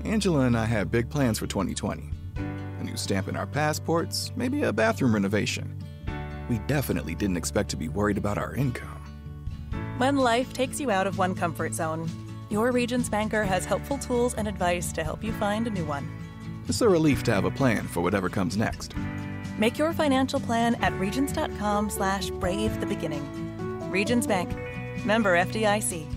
Angela and I had big plans for 2020. A new stamp in our passports, maybe a bathroom renovation. We definitely didn't expect to be worried about our income. When life takes you out of one comfort zone, your Regions banker has helpful tools and advice to help you find a new one. It's a relief to have a plan for whatever comes next. Make your financial plan at regions.com/bravethebeginning. Regions Bank. Member FDIC.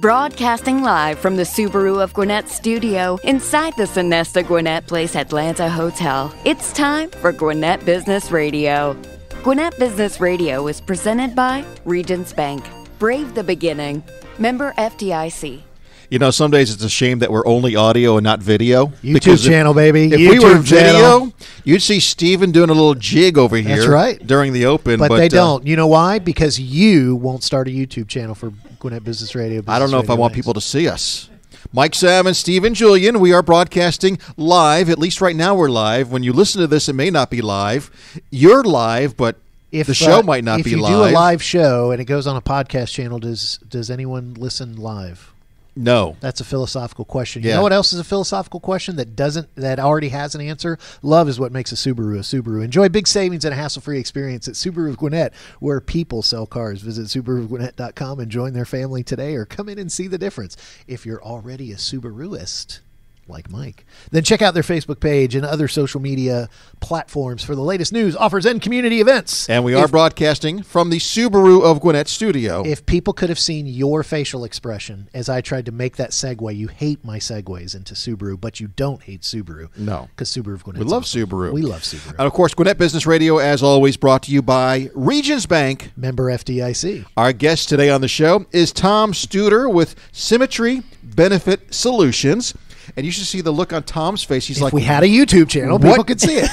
Broadcasting live from the Subaru of Gwinnett studio inside the Sonesta Gwinnett Place Atlanta Hotel. It's time for Gwinnett Business Radio. Gwinnett Business Radio is presented by Regions Bank. Brave the beginning. Member FDIC. You know, some days it's a shame that we're only audio and not video. YouTube channel, baby. If we were video, you'd see Steven doing a little jig over here. That's right. During the open. But they don't. You know why? Because you won't start a YouTube channel for Gwinnett Business Radio. I don't know if I want people to see us. Mike Salmon, Steven Julian, we are broadcasting live. At least right now we're live. When you listen to this, it may not be live. You're live, but the show might not be live. If you do a live show and it goes on a podcast channel, does anyone listen live? No. That's a philosophical question. Yeah. You know what else is a philosophical question that already has an answer? Love is what makes a Subaru. Enjoy big savings and a hassle-free experience at Subaru of Gwinnett, where people sell cars. Visit SubaruofGwinnett.com and join their family today, or come in and see the difference. If you're already a Subaruist, like Mike, then check out their Facebook page and other social media platforms for the latest news, offers, and community events. And we are broadcasting from the Subaru of Gwinnett studio. If people could have seen your facial expression as I tried to make that segue, you hate my segues into Subaru, but you don't hate Subaru. No. Because Subaru of Gwinnett. We love Subaru. We love Subaru. And, of course, Gwinnett Business Radio, as always, brought to you by Regions Bank. Member FDIC. Our guest today on the show is Tom Studer with Symmetry Benefit Solutions. And you should see the look on Tom's face. He's like, if we had a YouTube channel, people could see it.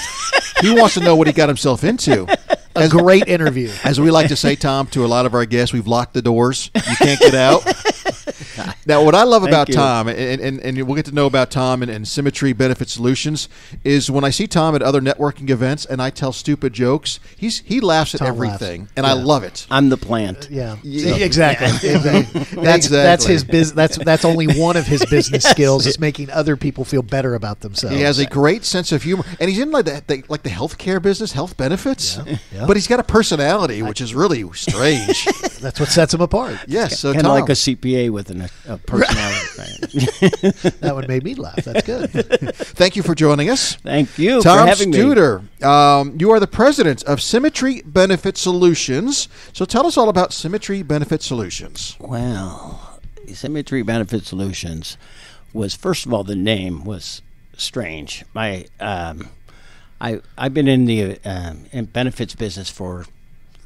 He wants to know what he got himself into. A great interview. As we like to say, Tom, to a lot of our guests, we've locked the doors. You can't get out. Now, what I love about Tom, and we'll get to know about Tom and Symmetry Benefit Solutions, is when I see Tom at other networking events and I tell stupid jokes, he laughs at everything, and I love it. I'm the plant. Yeah, exactly. That's his business. That's only one of his business skills, is making other people feel better about themselves. He has a great sense of humor, and he's in like the healthcare business, health benefits. Yeah. But he's got a personality, which is really strange. That's what sets him apart. Yes, so kind Tom, of like a CPA with a personality. That one made me laugh. That's good. Thank you for joining us. Thank you Tom for having Studer, you are the president of Symmetry Benefit Solutions. So tell us all about Symmetry Benefit Solutions. Well, Symmetry Benefit Solutions was, first of all, the name was strange. I've been in the benefits business for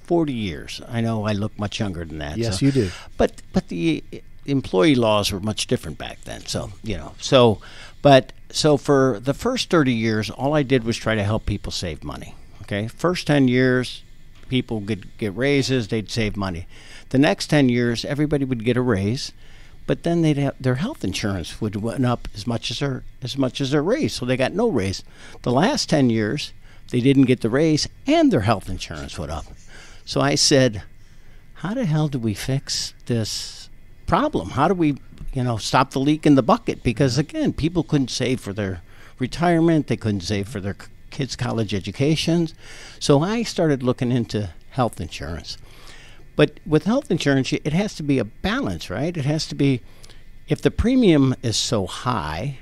40 years. I know I look much younger than that. Yes, you do. But the employee laws were much different back then. So for the first 30 years, all I did was try to help people save money. Okay, first 10 years, people could get raises, they'd save money. The next 10 years, everybody would get a raise, but then their health insurance would went up as much as their raise, so they got no raise. The last 10 years, they didn't get the raise, and their health insurance went up. So I said, how the hell do we fix this problem? How do we, stop the leak in the bucket? Because again, people couldn't save for their retirement, they couldn't save for their kids' college educations. So I started looking into health insurance. But with health insurance, it has to be a balance, right? It has to be, if the premium is so high,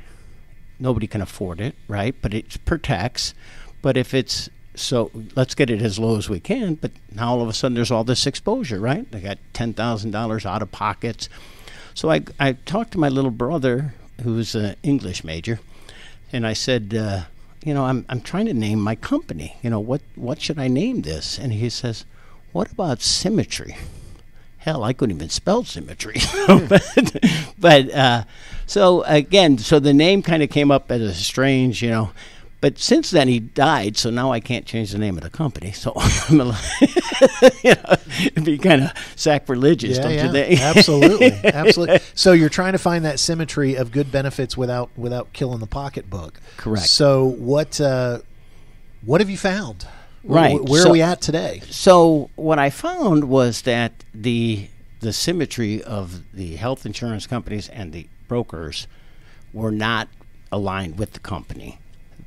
nobody can afford it, right? But it protects. But if it's so, let's get it as low as we can. But now all of a sudden there's all this exposure, right? They got $10,000 out of pockets. So I talked to my little brother, who's an English major, and I said, I'm trying to name my company. What should I name this? And he says, what about Symmetry? Hell, I couldn't even spell symmetry. But so the name kind of came up as a strange, But since then he died, so now I can't change the name of the company. So it'd be kind of sacrilegious, don't you think? Absolutely. So you're trying to find that symmetry of good benefits without killing the pocketbook. Correct. So what have you found? Right. Where are we at today? So what I found was that the the symmetry of the health insurance companies and the brokers were not aligned with the company.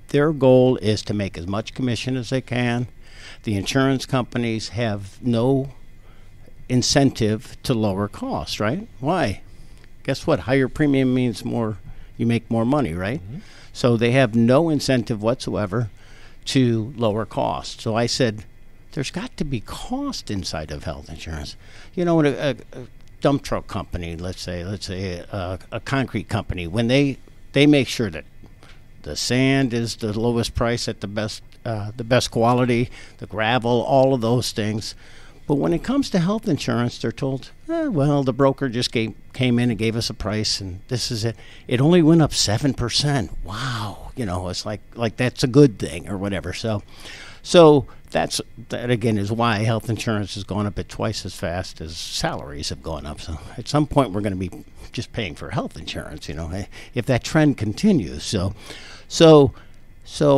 Their goal is to make as much commission as they can. The insurance companies have no incentive to lower costs, right? Why? Guess what? Higher premium means more, you make more money, right? Mm-hmm. So they have no incentive whatsoever to lower costs. So I said, there's got to be cost inside of health insurance. You know, a dump truck company, let's say a concrete company, when they make sure that the sand is the lowest price at the best quality, the gravel, all of those things. But when it comes to health insurance, they're told, well, the broker just came in and gave us a price, and this is it. It only went up 7%. Wow, you know, it's like that's a good thing or whatever. So that again is why health insurance has gone up at twice as fast as salaries have gone up. So at some point we're going to be just paying for health insurance, you know, if that trend continues. So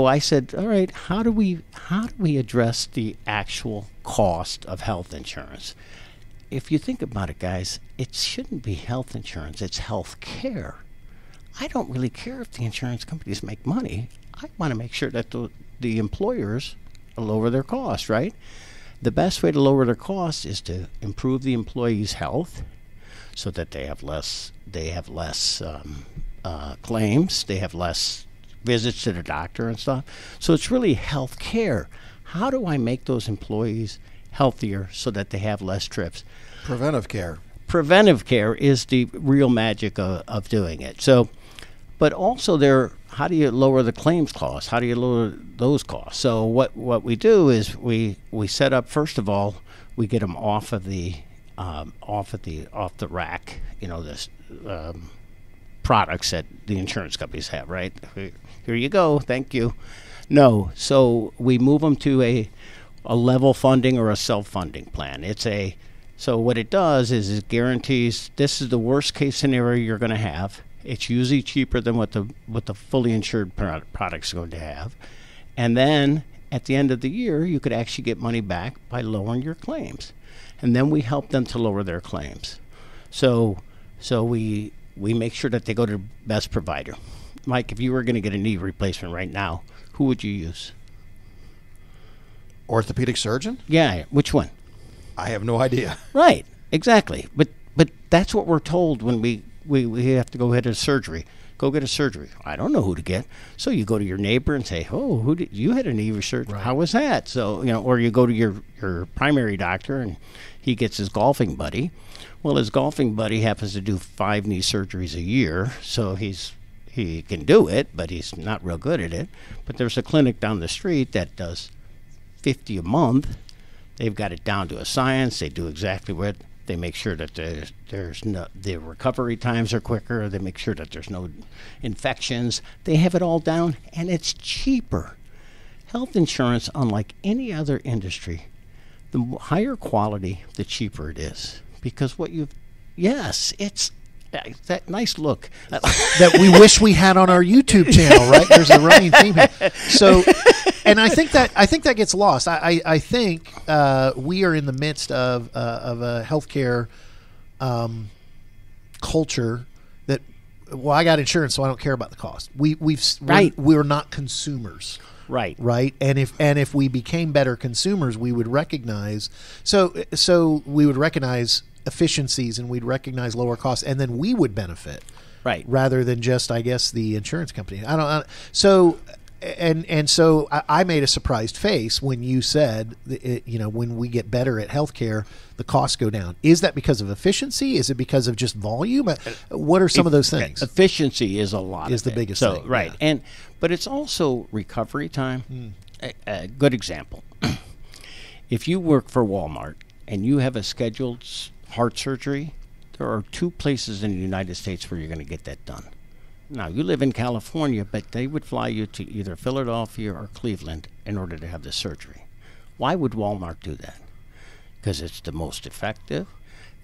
I said, all right, how do we address the actual cost of health insurance? If you think about it, guys, it shouldn't be health insurance, it's health care. I don't really care if the insurance companies make money. I want to make sure that the employers lower their costs, right? The best way to lower their costs is to improve the employees' health so that they have less claims, they have less visits to the doctor and stuff. So it's really health care. How do I make those employees healthier so that they have less trips? Preventive care. Preventive care is the real magic of doing it. So, but also how do you lower the claims costs? How do you lower those costs? So what we do is we set up, first of all, we get them off the rack, you know, this products that the insurance companies have, right? Here you go, thank you. No, so we move them to a level funding or a self-funding plan. So what it does is it guarantees this is the worst case scenario you're going to have. It's usually cheaper than what the fully insured product is going to have. And then at the end of the year, you could actually get money back by lowering your claims. And then we help them to lower their claims. So we make sure that they go to the best provider. Mike, if you were going to get a knee replacement right now, who would you use? Orthopedic surgeon? Yeah, which one? I have no idea. Right, exactly. But that's what we're told when we have to go get a surgery. Go get a surgery. I don't know who to get. So you go to your neighbor and say, "Oh, you had a knee surgery? Right. How was that?" So or you go to your primary doctor and he gets his golfing buddy. Well, his golfing buddy happens to do 5 knee surgeries a year, so he can do it, but he's not real good at it. But there's a clinic down the street that does 50 a month. They've got it down to a science. They do exactly what they make sure that the recovery times are quicker. They make sure that there's no infections. They have it all down, and it's cheaper. Health insurance, unlike any other industry, the higher quality, the cheaper it is. Because it's that nice look that we wish we had on our YouTube channel, right? There's a running theme here. So, and I think that gets lost. I think we are in the midst of a healthcare culture that, well, I got insurance, so I don't care about the cost. We're not consumers. Right. And if we became better consumers, we would recognize efficiencies, and we'd recognize lower costs, and then we would benefit, right? Rather than just, I guess, the insurance company. So I made a surprised face when you said, when we get better at healthcare, the costs go down. Is that because of efficiency? Is it because of just volume? What are some of those things? Efficiency is a lot. Is the biggest thing, right? Yeah. But it's also recovery time. A good example: if you work for Walmart and you have a scheduled heart surgery, there are 2 places in the United States where you're going to get that done. Now, you live in California, but they would fly you to either Philadelphia or Cleveland in order to have the surgery. Why would Walmart do that? Because it's the most effective,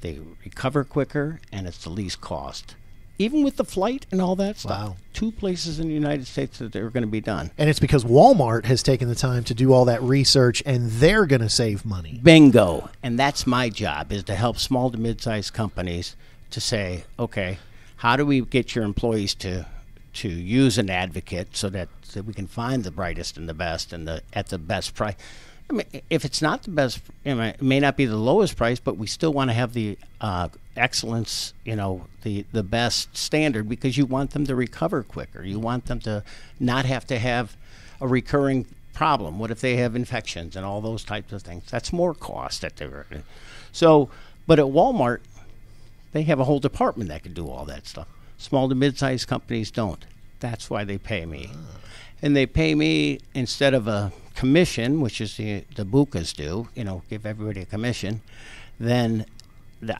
they recover quicker, and it's the least cost. even with the flight and all that stuff. Wow. 2 places in the United States that they're going to be done. And it's because Walmart has taken the time to do all that research, and they're going to save money. Bingo. And that's my job, is to help small to mid-sized companies to say, okay, how do we get your employees to use an advocate so that we can find the brightest and the best and at the best price. I mean, if it's not the best, it may not be the lowest price, but we still want to have the excellence, the best standard, because you want them to recover quicker. You want them to not have to have a recurring problem. What if they have infections and all those types of things? That's more cost that they're. So, but at Walmart, they have a whole department that can do all that stuff. Small to mid-sized companies don't. That's why they pay me. And they pay me instead of a commission, which is the BUCAs do, give everybody a commission, then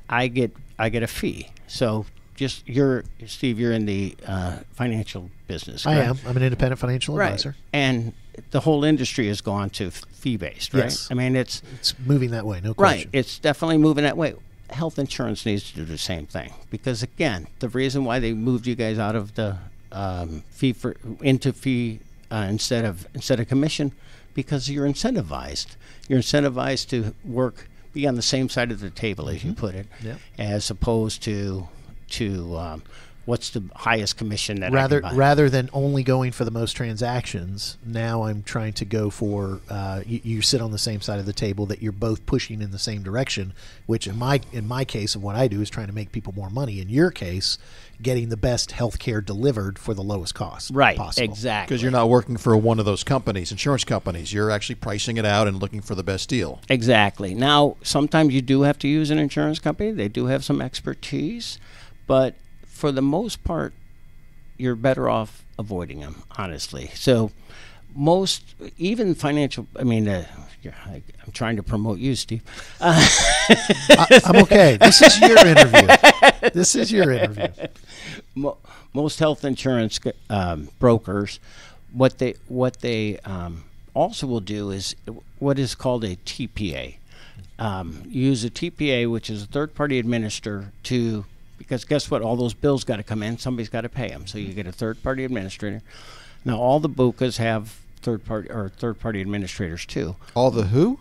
I get a fee. So Steve, you're in the financial business, correct? I am. I'm an independent financial advisor. And the whole industry has gone to fee-based, right? Yes. I mean, it's moving that way, no question. Right. It's definitely moving that way. Health insurance needs to do the same thing, because again, the reason why they moved you guys out of the into fee instead of commission, because you're incentivized. You're incentivized to be on the same side of the table, as you put it, as opposed to what's the highest commission that rather than only going for the most transactions. Now I'm trying to go for you sit on the same side of the table, that you're both pushing in the same direction, which in my case of what I do is trying to make people more money. In your case, getting the best health care delivered for the lowest cost possible. Exactly, because you're not working for one of those companies, insurance companies. You're actually pricing it out and looking for the best deal. Exactly. Now, sometimes you do have to use an insurance company. They do have some expertise, but for the most part, you're better off avoiding them, honestly. So even financial, I'm trying to promote you, Steve. I'm okay. This is your interview. Most health insurance brokers, what they also will do is what is called a TPA. Use a TPA, which is a third-party administrator, because guess what? All those bills got to come in. Somebody's got to pay them. So you get a third-party administrator. Now, all the BUCAs have third-party administrators too. All the who?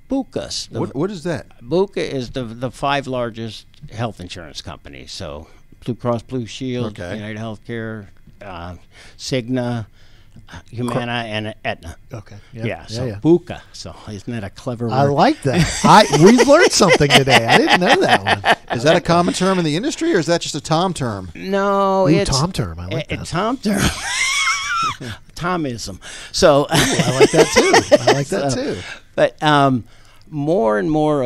BUCAs. What is that? BUCA is the 5 largest health insurance companies. So Blue Cross Blue Shield, United Healthcare, Cigna, Humana, and Aetna. Okay. BUCA. So isn't that a clever word? I like that. We've learned something today. I didn't know that one. Is that a common term in the industry, or is that just a Tom term? No, it's Tom term. I like that. Tom term. Tomism. So I like that too. But more and more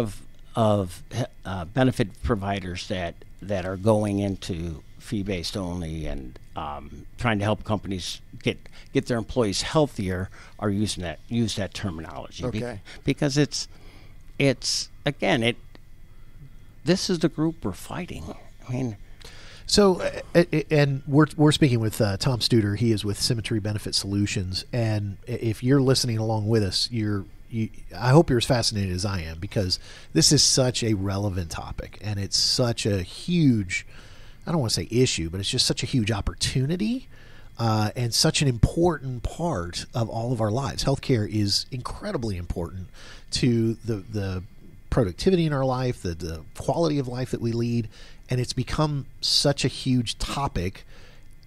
of benefit providers that are going into fee-based only and trying to help companies get their employees healthier are use that terminology. Okay. Because it's again this is the group we're fighting. I mean. So, and we're speaking with Tom Studer. He is with Symmetry Benefit Solutions, and if you're listening along with us, I hope you're as fascinated as I am, because this is such a relevant topic, and it's such a huge, I don't want to say issue, but it's just such a huge opportunity, and such an important part of all of our lives. Healthcare is incredibly important to the productivity in our life, the quality of life that we lead. And it's become such a huge topic,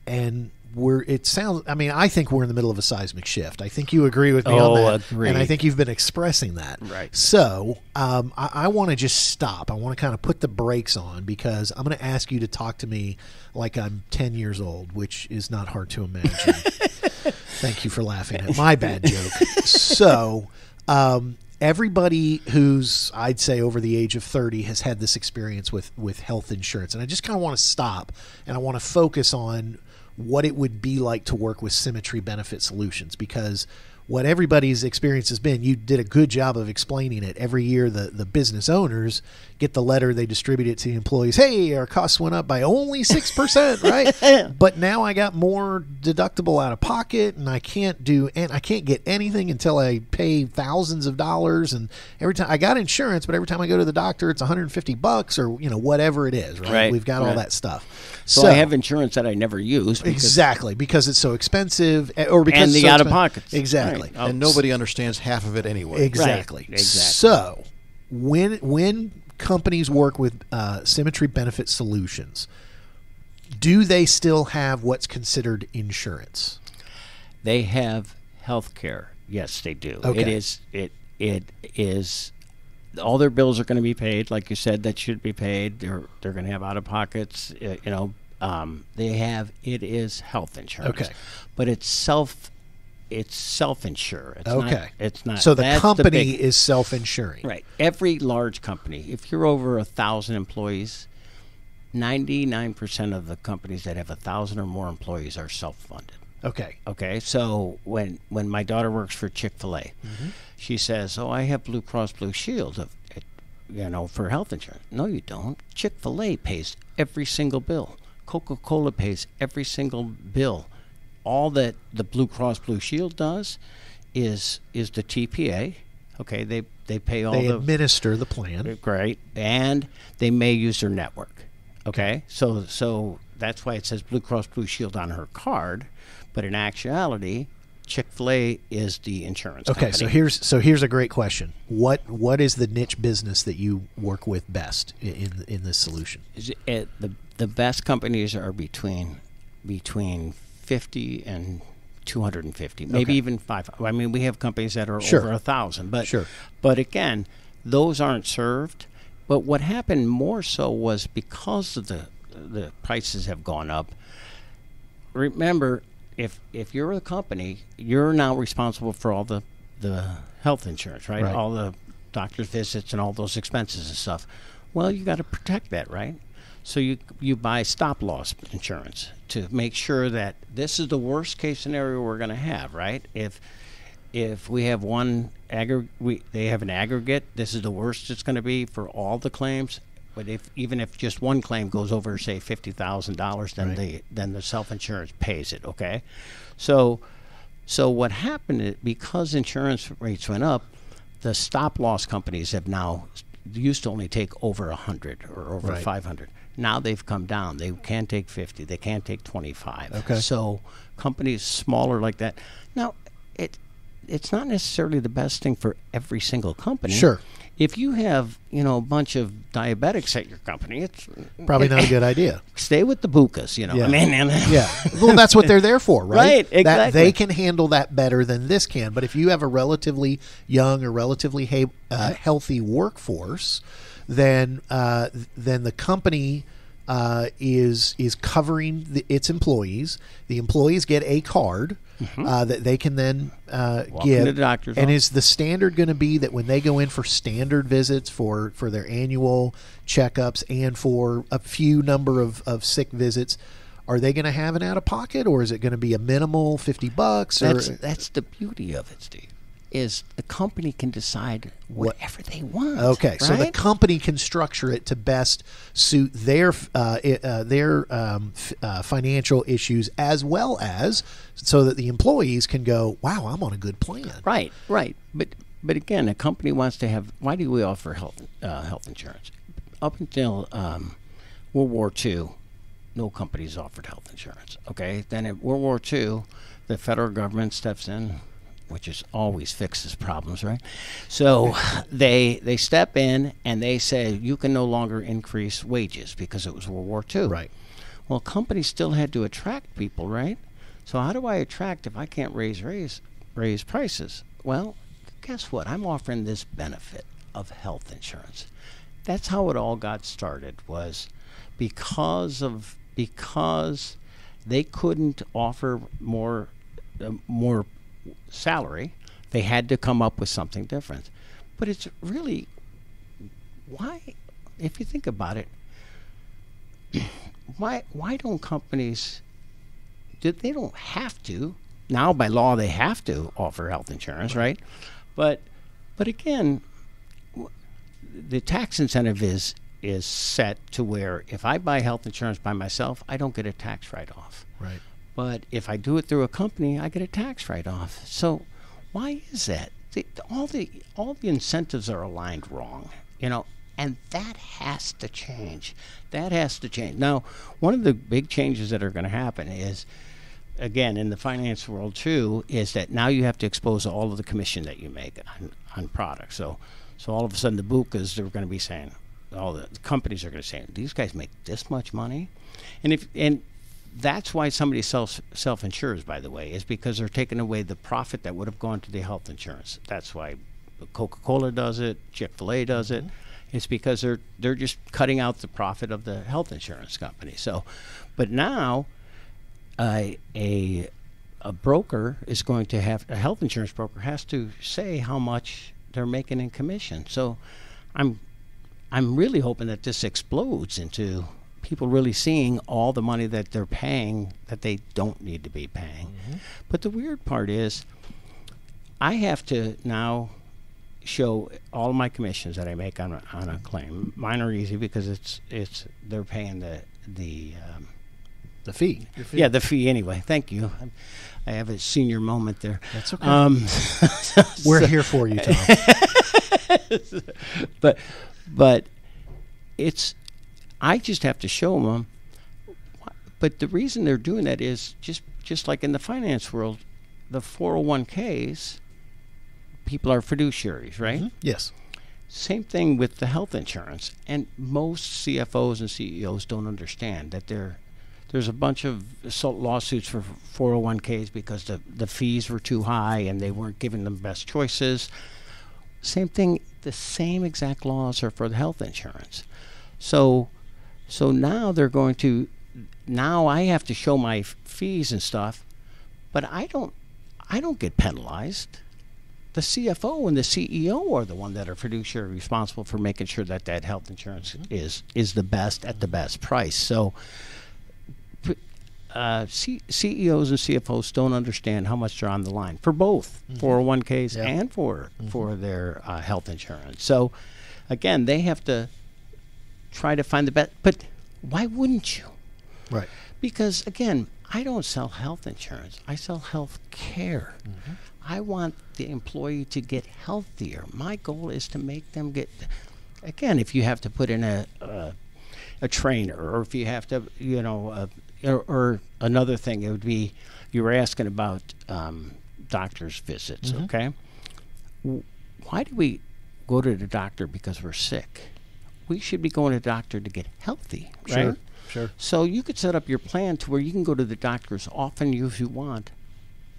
and I think we're in the middle of a seismic shift. I think you agree with me on that. Agreed. And I think you've been expressing that. Right. So I want to just stop. I want to kind of put the brakes on, because I'm going to ask you to talk to me like I'm 10 years old, which is not hard to imagine. Thank you for laughing at my bad joke. So everybody who's, I'd say, over the age of 30 has had this experience with health insurance. And I just kind of want to stop, and I want to focus on what it would be like to work with Symmetry Benefit Solutions, because what everybody's experience has been, you did a good job of explaining it. Every year, the business owners get the letter, they distribute it to the employees. Hey, our costs went up by only 6%, right? But now I got more deductible out of pocket, and I can't get anything until I pay thousands of dollars. And every time I got insurance, but every time I go to the doctor, it's $150 or whatever it is, right? We've got all that stuff. So I have insurance that I never use. Because it's so expensive, or because and the out of pockets. Exactly. Right. And nobody understands half of it anyway. Exactly. Right. So when companies work with Symmetry Benefit Solutions, do they still have what's considered insurance? They have health care. Yes, they do. Okay. It is all their bills are going to be paid, like you said, that should be paid. They're going to have out of pockets, it is health insurance. Okay. But it's self-insure. It's not. So the company is self-insuring. Right. Every large company, if you're over 1,000 employees, 99% of the companies that have 1,000 or more employees are self-funded. Okay. Okay. So when my daughter works for Chick-fil-A, she says, "Oh, I have Blue Cross Blue Shield for health insurance." No, you don't. Chick-fil-A pays every single bill. Coca-Cola pays every single bill. All that the Blue Cross Blue Shield does is the TPA. Okay, they pay all they administer the plan. Great, and they may use their network. Okay, so that's why it says Blue Cross Blue Shield on her card, but in actuality, Chick-fil-A is the insurance company. So here's a great question. What is the niche business that you work with best in this solution? The best companies are between 50 and 250, maybe even 500. I mean, we have companies that are over 1,000, but again, those aren't served. But what happened more so was because of the prices have gone up. Remember, if you're a company, you're now responsible for all the health insurance, right? All the doctor's visits and all those expenses and stuff. Well, you got to protect that, right? So you buy stop loss insurance to make sure that this is the worst case scenario we're going to have, right? If we have they have an aggregate, this is the worst it's going to be for all the claims. But even if just one claim goes over, say, $50,000, then the self-insurance pays it. Okay, so what happened because insurance rates went up, the stop loss companies have now used to only take over 100 or over 500. Now they've come down. They can't take 50. They can't take 25. Okay. So companies smaller like that. Now, it's not necessarily the best thing for every single company. Sure. If you have, a bunch of diabetics at your company, it's probably not a good idea. Stay with the bukas, Yeah. I mean, Well, that's what they're there for, right? Right, exactly. That they can handle that better than this can. But if you have a relatively young or relatively healthy workforce, then the company is covering its employees. The employees get a card that they can then give. To the doctor's and office. is the standard going to be that when they go in for standard visits for their annual checkups and for a few number of sick visits, are they going to have an out of pocket, or is it going to be a minimal $50? That's the beauty of it, Steve. Is the company can decide whatever they want. Okay, right? so the company can structure it to best suit their financial issues, as well as so that the employees can go, "Wow, I'm on a good plan." Right. But again, a company wants to have. Why do we offer health insurance? Up until World War II, no companies offered health insurance. Okay, then in World War II, the federal government steps in, which is always fixes problems, right? So they step in and they say you can no longer increase wages because it was World War II. Right. Well, companies still had to attract people, right? So how do I attract if I can't raise prices? Well, guess what? I'm offering this benefit of health insurance. That's how it all got started, was because they couldn't offer more salary, they had to come up with something different. But it's really, why, if you think about it, why don't companies, they don't have to, now by law they have to offer health insurance, right? But again, the tax incentive is set to where if I buy health insurance by myself, I don't get a tax write-off. Right. But if I do it through a company, I get a tax write-off. So why is that? All the incentives are aligned wrong, and that has to change. That has to change. Now, one of the big changes that are going to happen is, again, in the finance world too, is that now you have to expose all of the commission that you make on products. So all of a sudden the BUCAs are going to be saying, all the companies are going to say, these guys make this much money, and that's why somebody self-insures, by the way, is because they're taking away the profit that would have gone to the health insurance. That's why Coca-Cola does it, Chick-fil-A does it. It's because they're just cutting out the profit of the health insurance company. So, but now a broker is going to have, a health insurance broker has to say how much they're making in commission. So I'm really hoping that this explodes into people really seeing all the money that they're paying that they don't need to be paying. But the weird part is I have to now show all of my commissions that I make on a claim. Mine are easy because it's they're paying the fee. Yeah, the fee anyway. Thank you. I have a senior moment there. That's okay. We're here for you, Tom. but it's, I just have to show them. But the reason they're doing that is just like in the finance world, the 401ks, people are fiduciaries, right? Yes. Same thing with the health insurance. And most CFOs and CEOs don't understand that there's a bunch of lawsuits for 401ks because the fees were too high and they weren't giving them best choices. Same thing, the same exact laws are for the health insurance. So now they're going to, now I have to show my fees and stuff, but I don't get penalized. The CFO and the CEO are the one that are fiduciary responsible for making sure that health insurance is the best at the best price. So CEOs and CFOs don't understand how much they're on the line for both 401ks and for their health insurance. So again, they have to try to find the best. But why wouldn't you? Right. Because again, I don't sell health insurance. I sell health care. I want the employee to get healthier. My goal is to make them get. Again, if you have to put in a trainer, or if you have to, or another thing, it would be, you were asking about doctor's visits. Okay. Why do we go to the doctor because we're sick? We should be going to the doctor to get healthy, right? Sure. So you could set up your plan to where you can go to the doctor as often as you want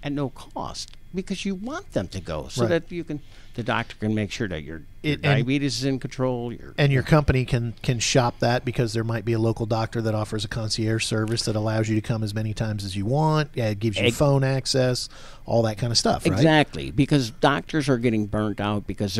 at no cost, because you want them to go so that the doctor can make sure that your diabetes is in control. And your company can shop that, because there might be a local doctor that offers a concierge service that allows you to come as many times as you want. Yeah, it gives you phone access, all that kind of stuff, right? Exactly, because doctors are getting burnt out because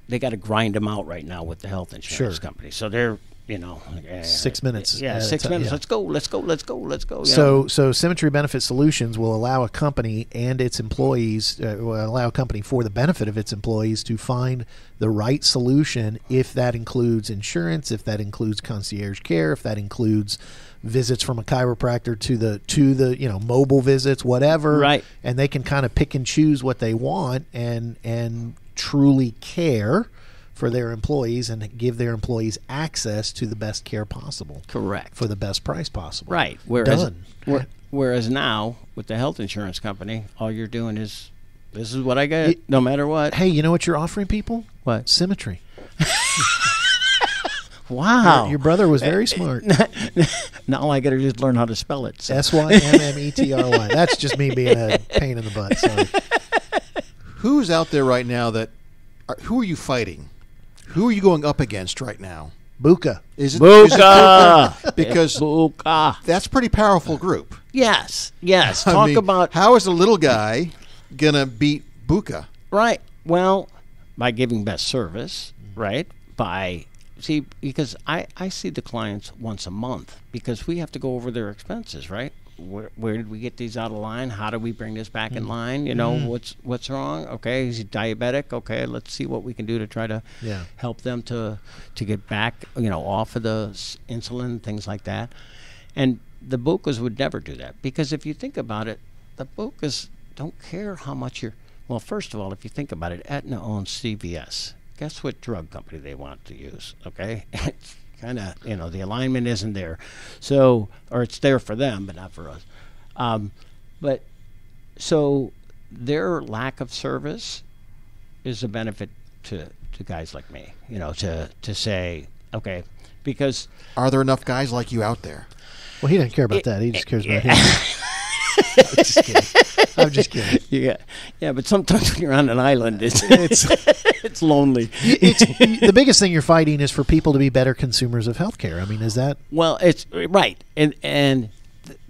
they got to grind them out right now with the health insurance company. So they're 6 minutes. Yeah, 6 minutes. Yeah. Let's go. So Symmetry Benefit Solutions will allow a company and its employees, will allow a company for the benefit of its employees to find the right solution, if that includes insurance, if that includes concierge care, if that includes visits from a chiropractor to the mobile visits, whatever. Right. And they can kind of pick and choose what they want and truly care for their employees and give their employees access to the best care possible. Correct. For the best price possible. Right. Whereas now, with the health insurance company, all you're doing is, this is what I get, no matter what. Hey, you know what you're offering people? What? Symmetry. Wow. Your brother was very smart. Now all I got to just learn how to spell it. So. Symmetry. That's just me being a pain in the butt. Sorry. Who's out there right now who are you fighting? Who are you going up against right now? Buka. Is it Buka? Because Buka. That's a pretty powerful group. Yes. Talk about how is a little guy gonna beat Buka? Right. Well, by giving best service, right? Because I see the clients once a month, because we have to go over their expenses, right? where did we get these out of line? How do we bring this back in line? You know, what's wrong? Okay, is he diabetic? Okay, let's see what we can do to try to help them to get back, you know, off of the insulin, things like that. And the Bucas would never do that, because if you think about it, the Bucas don't care how much you're. Well, first of all, if you think about it, Aetna owns CVS. Guess what drug company they want to use? Okay, it's kind of, you know, the alignment isn't there, so, or it's there for them but not for us. But so their lack of service is a benefit to guys like me, you know, to say, okay, because are there enough guys like you out there? Well, he doesn't care about that. He just cares about him. I'm just kidding. Yeah, but sometimes when you're on an island, it's lonely. The biggest thing you're fighting is for people to be better consumers of healthcare. I mean, is that? Well, it's right, and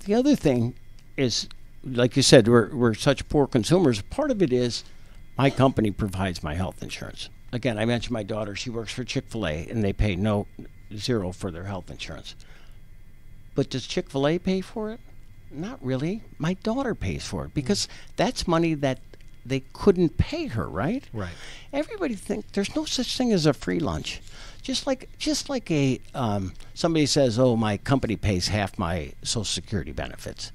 the other thing is, like you said, we're such poor consumers. Part of it is my company provides my health insurance. Again, I mentioned my daughter. She works for Chick-fil-A, and they pay zero for their health insurance. But does Chick-fil-A pay for it? Not really. My daughter pays for it, because that's money that they couldn't pay her, right? Right. Everybody thinks there's no such thing as a free lunch. Just like a somebody says, "Oh, my company pays half my Social Security benefits."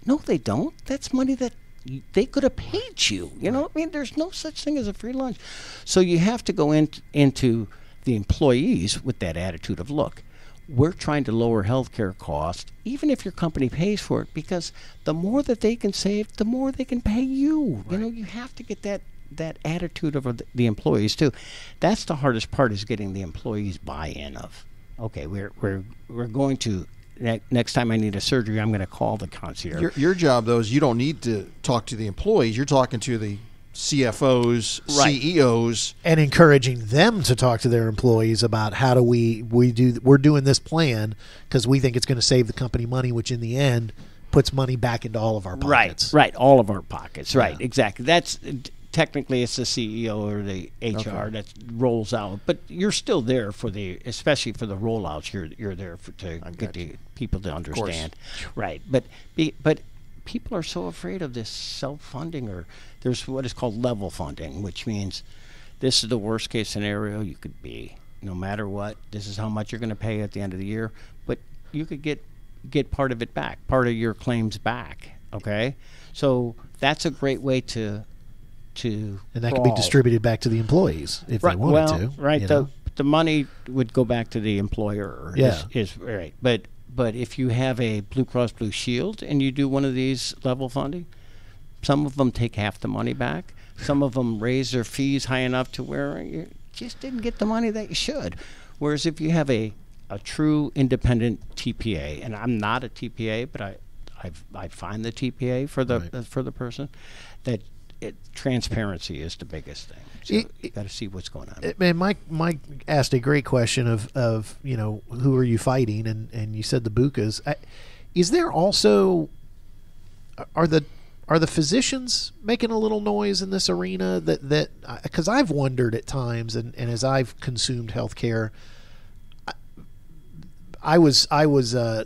No, they don't. That's money that they could have paid you. You know, I mean, there's no such thing as a free lunch. So you have to go into the employees with that attitude of, look, we're trying to lower healthcare costs, even if your company pays for it, because the more that they can save, the more they can pay you. Right. You know, you have to get that attitude of the employees too. That's the hardest part, is getting the employees buy-in of, okay, we're going to, next time I need a surgery, I'm going to call the concierge. Your job, though, is you don't need to talk to the employees. You're talking to the CFOs, right. CEOs, and encouraging them to talk to their employees about how do we're doing this plan because we think it's going to save the company money, which in the end puts money back into all of our pockets. Right, all of our pockets. Right, exactly. That's technically it's the CEO or the HR that rolls out, but you're still there for especially for the rollouts. You're there to get the people to understand. Right, but people are so afraid of this self-funding, or there's what is called level funding, which means this is the worst case scenario you could be. No matter what, this is how much you're going to pay at the end of the year, but you could get part of it back, part of your claims back. Okay, so that's a great way to and that could be distributed back to the employees if they wanted to. Right, the money would go back to the employer. Is right, But if you have a Blue Cross Blue Shield and you do one of these level funding, some of them take half the money back. Some of them raise their fees high enough to where you just didn't get the money that you should. Whereas if you have a true independent TPA, and I'm not a TPA, but I find the TPA for the person, that transparency is the biggest thing. So you got to see what's going on. Man, Mike asked a great question of you know, who are you fighting, and you said the Bucas. Is there also are the physicians making a little noise in this arena that because I've wondered at times, and as I've consumed healthcare, I was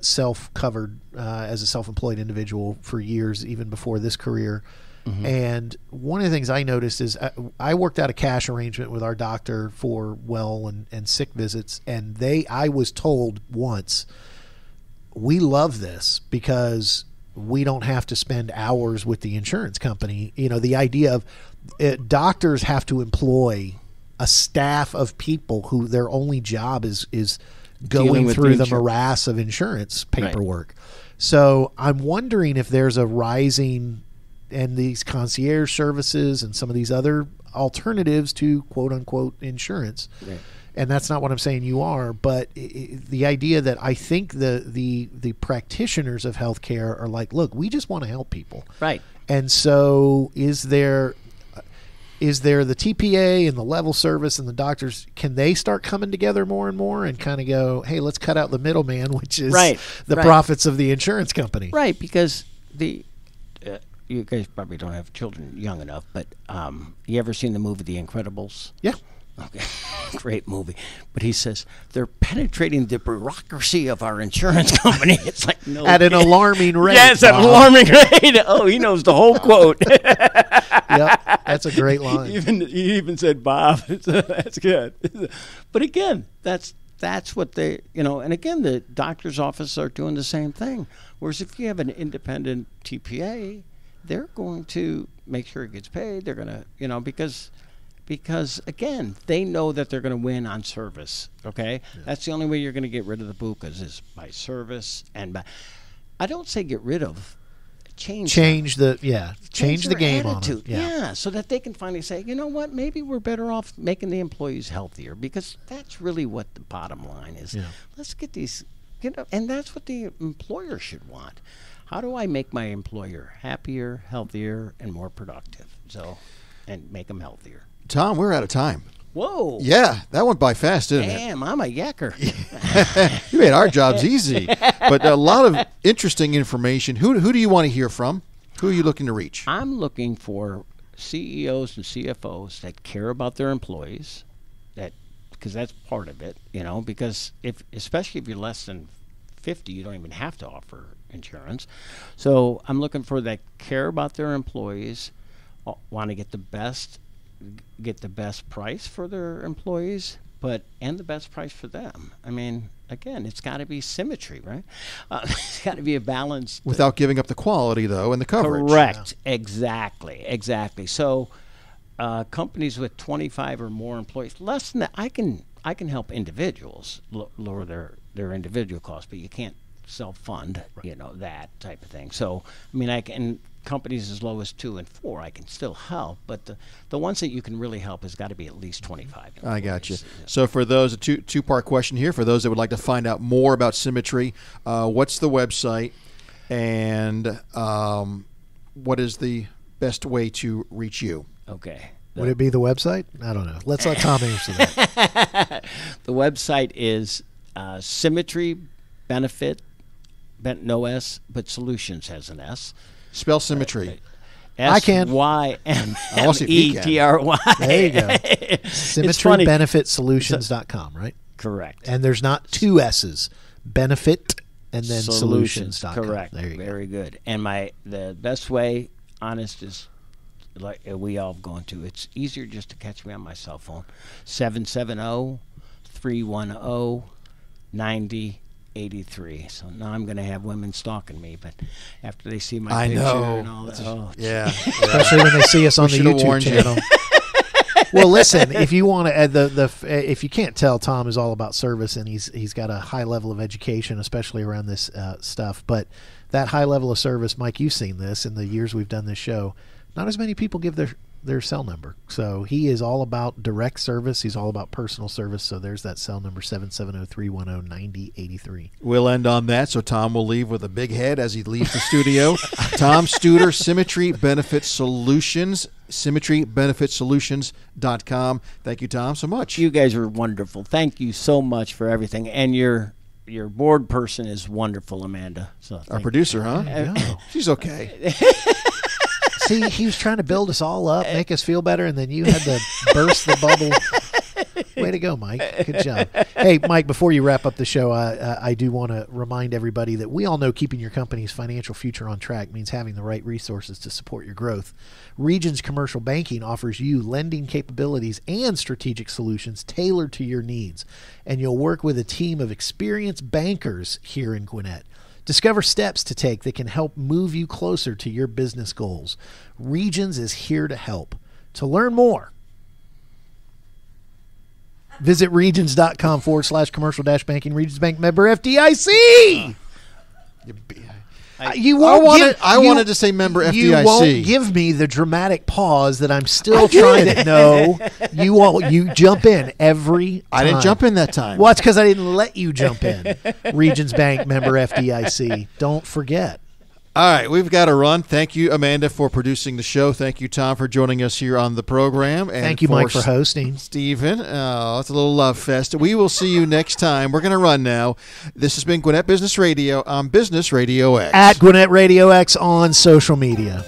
self-covered as a self-employed individual for years, even before this career. Mm-hmm. And one of the things I noticed is I worked out a cash arrangement with our doctor for well and sick visits, and I was told once, we love this because we don't have to spend hours with the insurance company. You know, the idea of doctors have to employ a staff of people who their only job is going through the morass of insurance paperwork. Right. So I'm wondering if there's a rising, and these concierge services and some of these other alternatives to quote unquote insurance. Right. And that's not what I'm saying you are, but the idea that I think the practitioners of healthcare are like, look, we just want to help people. Right. And so is there the TPA and the level service and the doctors, can they start coming together more and more and kind of go, hey, let's cut out the middleman, which is the profits of the insurance company? Right, because you guys probably don't have children young enough, but you ever seen the movie The Incredibles? Yeah. Okay, great movie. But he says, they're penetrating the bureaucracy of our insurance company. It's like, no. At an alarming rate. Yes, at an alarming rate. Oh, he knows the whole quote. Yep, that's a great line. He even said, Bob. That's good. But again, that's what they, and again, the doctor's offices are doing the same thing. Whereas if you have an independent TPA, they're going to make sure it gets paid. They're going to, because again, they know that they're going to win on service. Okay, that's the only way you're going to get rid of the bukas is by service and by. I don't say get rid of, change the game attitude. on it. Yeah, so that they can finally say, you know what, maybe we're better off making the employees healthier because that's really what the bottom line is. Yeah. Let's get these, and that's what the employer should want. How do I make my employer happier, healthier, and more productive? And make them healthier. Tom, we're out of time. Whoa. Yeah, that went by fast, didn't it? Damn, I'm a yacker. You made our jobs easy. But a lot of interesting information. Who do you want to hear from? Who are you looking to reach? I'm looking for CEOs and CFOs that care about their employees, because that's part of it, because especially if you're less than 50, you don't even have to offer insurance. So I'm looking for that care about their employees, want to get the best price for their employees, and the best price for them. I mean, again, it's got to be symmetry, right? It's got to be a balance. Without giving up the quality, though, and the coverage. Correct. Yeah. Exactly. So companies with 25 or more employees, less than that, I can help individuals lower their individual costs, but you can't self-fund, that type of thing. So, I mean, I can. Companies as low as 2 and 4, I can still help, but the ones that you can really help has got to be at least 25 employees. I got you. So for those, a two-part question here. For those that would like to find out more about Symmetry, what's the website, and what is the best way to reach you? Okay. Would it be the website? I don't know. Let's let Tom answer that. The website is Symmetry Benefit, no S, but Solutions has an S. Spell Symmetry. I can. SYMMETRY. There you go. SymmetryBenefitSolutions.com, right? Correct. And there's not 2 S's. Benefit and then Solutions.com. Correct. There you go. Very good. And the best way, honest, is like we all have gone to. It's easier just to catch me on my cell phone. 770-310-9083. So now I'm going to have women stalking me, but after they see my picture and all that, yeah. Especially when they see us on the YouTube channel. Well, listen, if you want to, if you can't tell, Tom is all about service, and he's got a high level of education, especially around this stuff. But that high level of service, Mike, you've seen this in the years we've done this show. Not as many people give their cell number. So he is all about direct service. He's all about personal service. So there's that cell number, 770-310-9083. We'll end on that. So Tom will leave with a big head as he leaves the studio. Tom Studer, Symmetry Benefit Solutions, SymmetryBenefitSolutions.com. Thank you, Tom, so much. You guys are wonderful. Thank you so much for everything. And your board person is wonderful, Amanda. So our producer, huh? Yeah. She's okay. See, he was trying to build us all up, make us feel better, and then you had to burst the bubble. Way to go, Mike. Good job. Hey, Mike, before you wrap up the show, I do want to remind everybody that we all know keeping your company's financial future on track means having the right resources to support your growth. Regions Commercial Banking offers you lending capabilities and strategic solutions tailored to your needs, and you'll work with a team of experienced bankers here in Gwinnett. Discover steps to take that can help move you closer to your business goals. Regions is here to help. To learn more, visit regions.com/commercial-banking. Regions Bank member FDIC. I wanted to say member FDIC. You won't give me the dramatic pause that I'm still trying to know. You jump in every time. I didn't jump in that time. Well, it's because I didn't let you jump in. Regions Bank member FDIC. Don't forget. All right, we've got to run. Thank you, Amanda, for producing the show. Thank you, Tom, for joining us here on the program. And thank you, Mike, for hosting. Stephen, it's a little love fest. We will see you next time. We're going to run now. This has been Gwinnett Business Radio on Business Radio X. At Gwinnett Radio X on social media.